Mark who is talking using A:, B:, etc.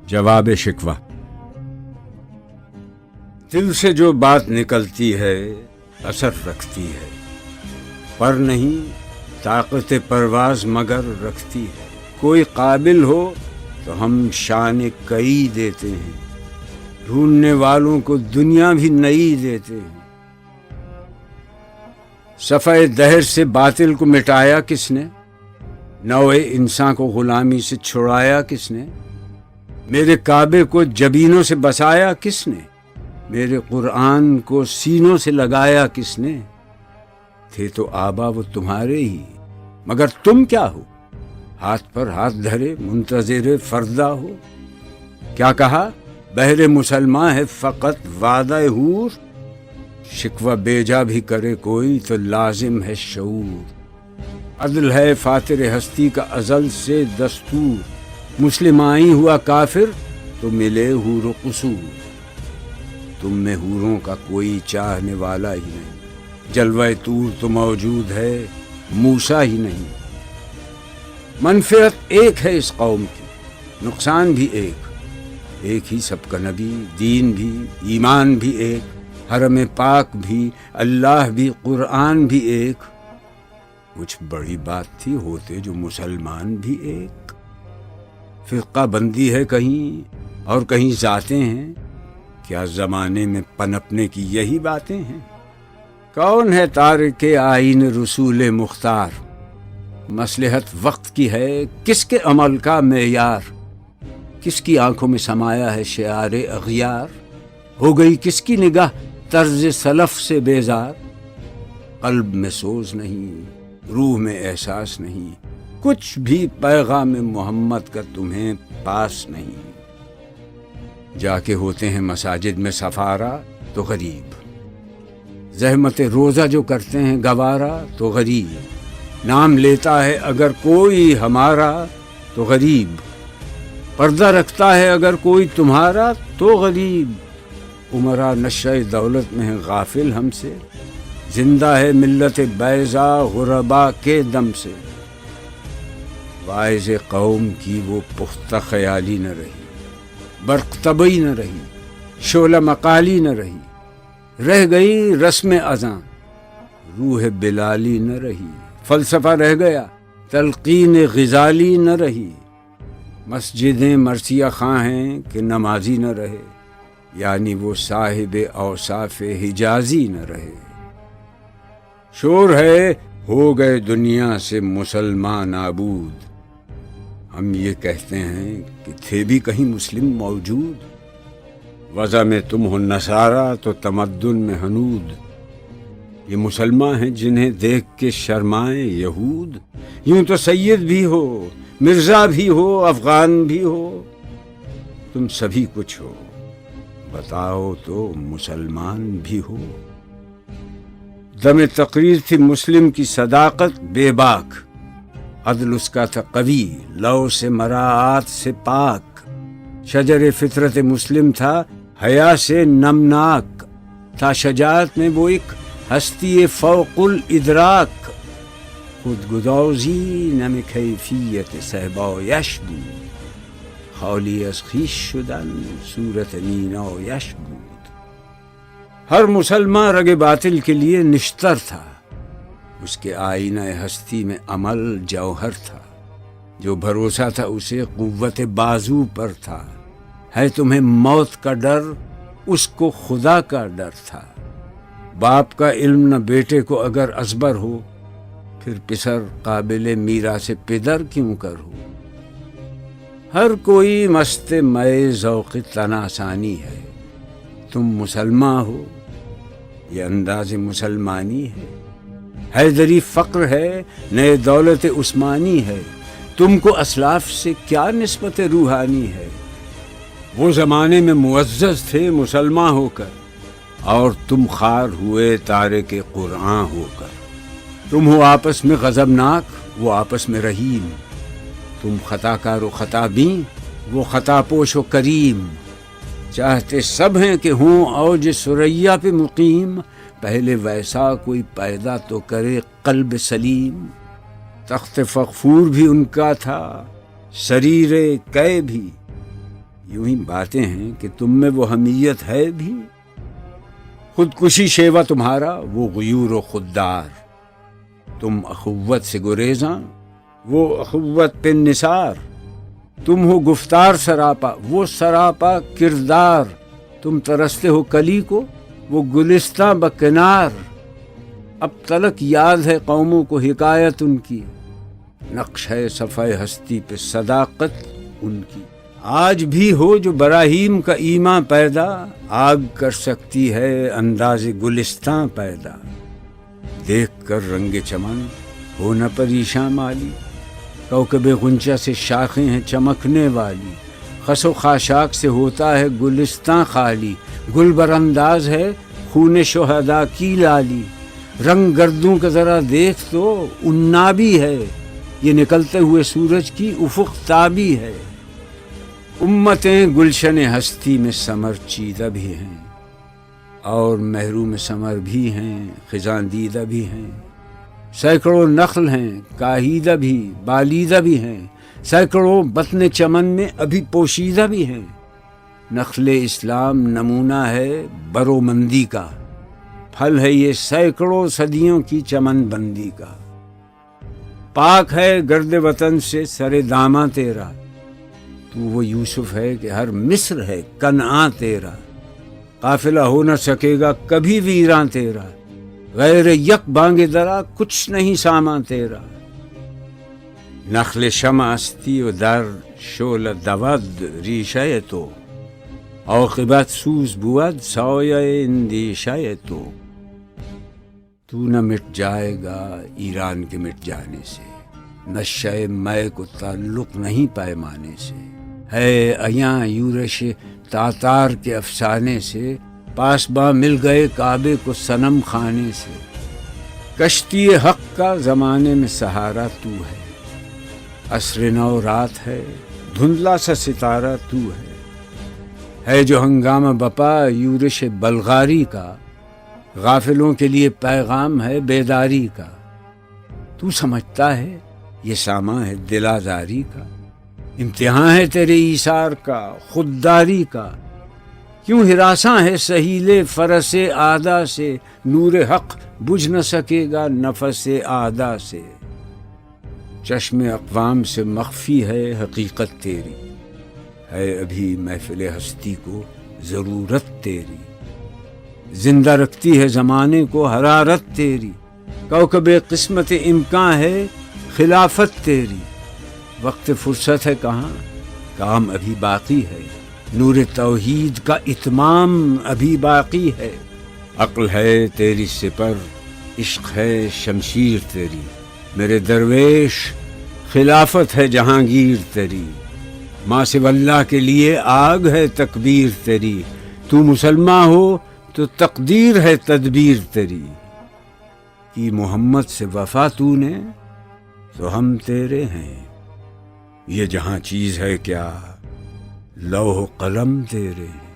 A: جواب شکوہ۔ دل سے جو بات نکلتی ہے اثر رکھتی ہے، پر نہیں طاقت پرواز مگر رکھتی ہے۔ کوئی قابل ہو تو ہم شان کئی دیتے ہیں، ڈھونڈنے والوں کو دنیا بھی نئی دیتے ہیں۔ صفحہ دہر سے باطل کو مٹایا کس نے؟ نوع انسان کو غلامی سے چھڑایا کس نے؟ میرے کعبے کو جبینوں سے بسایا کس نے؟ میرے قرآن کو سینوں سے لگایا کس نے؟ تھے تو آبا وہ تمہارے ہی، مگر تم کیا ہو؟ ہاتھ پر ہاتھ دھرے منتظر فردا ہو۔ کیا کہا؟ بہر مسلمان ہے فقط وعدہ حور، شکوہ بیجا بھی کرے کوئی تو لازم ہے شعور۔ عدل ہے فاتر ہستی کا ازل سے دستور، مسلمائی ہوا کافر تو ملے حور و قصور۔ تم میں حوروں کا کوئی چاہنے والا ہی نہیں، جلوہ طور تو موجود ہے موسیٰ ہی نہیں۔ منفعت ایک ہے اس قوم کی، نقصان بھی ایک ہی سب کا نبی، دین بھی، ایمان بھی ایک، حرم پاک بھی، اللہ بھی، قرآن بھی ایک۔ کچھ بڑی بات تھی ہوتے جو مسلمان بھی ایک۔ فرقہ بندی ہے کہیں اور کہیں ذاتیں ہیں، کیا زمانے میں پنپنے کی یہی باتیں ہیں؟ کون ہے تارک آئین رسول مختار؟ مصلحت وقت کی ہے کس کے عمل کا معیار؟ کس کی آنکھوں میں سمایا ہے شعار اغیار؟ ہو گئی کس کی نگاہ طرز سلف سے بیزار؟ قلب میں سوز نہیں، روح میں احساس نہیں، کچھ بھی پیغام محمد کا تمہیں پاس نہیں۔ جا کے ہوتے ہیں مساجد میں سفارا تو غریب، زحمت روزہ جو کرتے ہیں گوارا تو غریب، نام لیتا ہے اگر کوئی ہمارا تو غریب، پردہ رکھتا ہے اگر کوئی تمہارا تو غریب۔ عمرا نشہ دولت میں ہے غافل ہم سے، زندہ ہے ملت بیضا غربا کے دم سے۔ واعظ قوم کی وہ پختہ خیالی نہ رہی، برق طبعی نہ رہی، شعلہ مقالی نہ رہی، رہ گئی رسم اذاں، روح بلالی نہ رہی، فلسفہ رہ گیا، تلقین غزالی نہ رہی۔ مسجدیں مرثیہ خواں ہیں کہ نمازی نہ رہے، یعنی وہ صاحب اوصاف حجازی نہ رہے۔ شور ہے ہو گئے دنیا سے مسلمان نابود، ہم یہ کہتے ہیں کہ تھے بھی کہیں مسلم موجود۔ وضع میں تم ہو نصارہ تو تمدن میں ہنود، یہ مسلمان ہیں جنہیں دیکھ کے شرمائیں یہود۔ یوں تو سید بھی ہو، مرزا بھی ہو، افغان بھی ہو، تم سبھی کچھ ہو، بتاؤ تو مسلمان بھی ہو۔ دم تقریر تھی مسلم کی صداقت بے باک، عدل اس کا تھا قوی، لو سے مراعات سے پاک، شجر فطرت مسلم تھا حیا سے نمناک، تھا شجاعت میں وہ ایک ہستی فوق الادراک، خود گدازی نم کیفیت صحبایش بود، خالی از خویش شدن صورت مینایش بود۔ ہر مسلمان رگ باطل کے لیے نشتر تھا، اس کے آئینہ ہستی میں عمل جوہر تھا، جو بھروسہ تھا اسے قوت بازو پر تھا۔ ہے تمہیں موت کا ڈر، اس کو خدا کا ڈر تھا۔ باپ کا علم نہ بیٹے کو اگر ازبر ہو، پھر پسر قابل میراث پدر کیوں کر ہو۔ ہر کوئی مست مئے ذوق تناسانی ہے، تم مسلمان ہو، یہ انداز مسلمانی ہے۔ حیدری فقر ہے، نئے دولت عثمانی ہے، تم کو اسلاف سے کیا نسبت روحانی ہے۔ وہ زمانے میں معزز تھے مسلمان ہو کر، اور تم خوار ہوئے تارک قرآن ہو کر۔ تم ہو آپس میں غضبناک، وہ آپس میں رحیم، تم خطا کار و خطا بین، وہ خطا پوش و کریم۔ چاہتے سب ہیں کہ ہوں اوج ثریا پہ مقیم، پہلے ویسا کوئی پیدا تو کرے قلب سلیم۔ تخت فغفور بھی ان کا تھا، سریر قے بھی، یوں ہی باتیں ہیں کہ تم میں وہ حمیت ہے بھی، خودکشی شیوا تمہارا وہ غیور و خوددار، تم اخوت سے گریزاں وہ اخوت پہ نثار، تم ہو گفتار سراپا وہ سراپا کردار، تم ترستے ہو کلی کو وہ گلستاں بکنار، اب تلک یاد ہے قوموں کو حکایت ان کی، نقش ہے صفحہ ہستی پہ صداقت ان کی، آج بھی ہو جو براہیم کا ایمان پیدا، آگ کر سکتی ہے انداز گلستاں پیدا، دیکھ کر رنگ چمن ہو نہ پریشاں مالی، کوکب غنچہ سے شاخیں ہیں چمکنے والی، خس و خاشاک سے ہوتا ہے گلستاں خالی، گل بر انداز ہے خون شہداء کی لالی، رنگ گردوں کا ذرا دیکھ تو عنابی ہے، یہ نکلتے ہوئے سورج کی افق تابی ہے، امتیں گلشن ہستی میں ثمر چیدہ بھی ہیں، اور محروم ثمر بھی ہیں خزاں دیدہ بھی ہیں، سینکڑوں نخل ہیں کاہیدہ بھی بالیدہ بھی ہیں، سینکڑوں بطن چمن میں ابھی پوشیدہ بھی ہیں، نخل اسلام نمونہ ہے برومندی کا، پھل ہے یہ سینکڑوں صدیوں کی چمن بندی کا، پاک ہے گرد وطن سے سر داماں تیرا، تو وہ یوسف ہے کہ ہر مصر ہے کنعاں تیرا، قافلہ ہو نہ سکے گا کبھی ویراں تیرا، غیر یک بانگ درا کچھ نہیں سامان تیرا، نخل شمع استی و در شعل دود ریشہ تو، عاقبت سوز بود سایہ اندیشہ تو نہ مٹ جائے گا ایران کے مٹ جانے سے، نشہ مے کو تعلق نہیں پیمانے سے، ہے ایاں یورش تاتار کے افسانے سے، پاسباں مل گئے کعبے کو صنم خانے سے، کشتی حق کا زمانے میں سہارا تو ہے، عصر نو رات ہے دھندلا سا ستارہ تو ہے جو ہنگامہ بپا یورش بلغاری کا، غافلوں کے لیے پیغام ہے بیداری کا، تو سمجھتا ہے یہ سامان ہے دل آزاری کا، امتحان ہے تیرے ایثار کا خودداری کا، کیوں ہراساں ہے سہیل فرس آدھا سے، نور حق بجھ نہ سکے گا نفس آدھا سے، چشم اقوام سے مخفی ہے حقیقت تیری، ہے ابھی محفل ہستی کو ضرورت تیری، زندہ رکھتی ہے زمانے کو حرارت تیری، کوکب قسمت امکان ہے خلافت تیری، وقت فرصت ہے کہاں کام ابھی باقی ہے، نور توحید کا اتمام ابھی باقی ہے، عقل ہے تیری سپر عشق ہے شمشیر تیری، میرے درویش خلافت ہے جہانگیر تیری، ماں سے اللہ کے لیے آگ ہے تکبیر تیری، تو مسلمان ہو تو تقدیر ہے تدبیر تیری، کی محمد سے وفا تو نے تو ہم تیرے ہیں، یہ جہاں چیز ہے کیا لوح قلم تیرے ہیں۔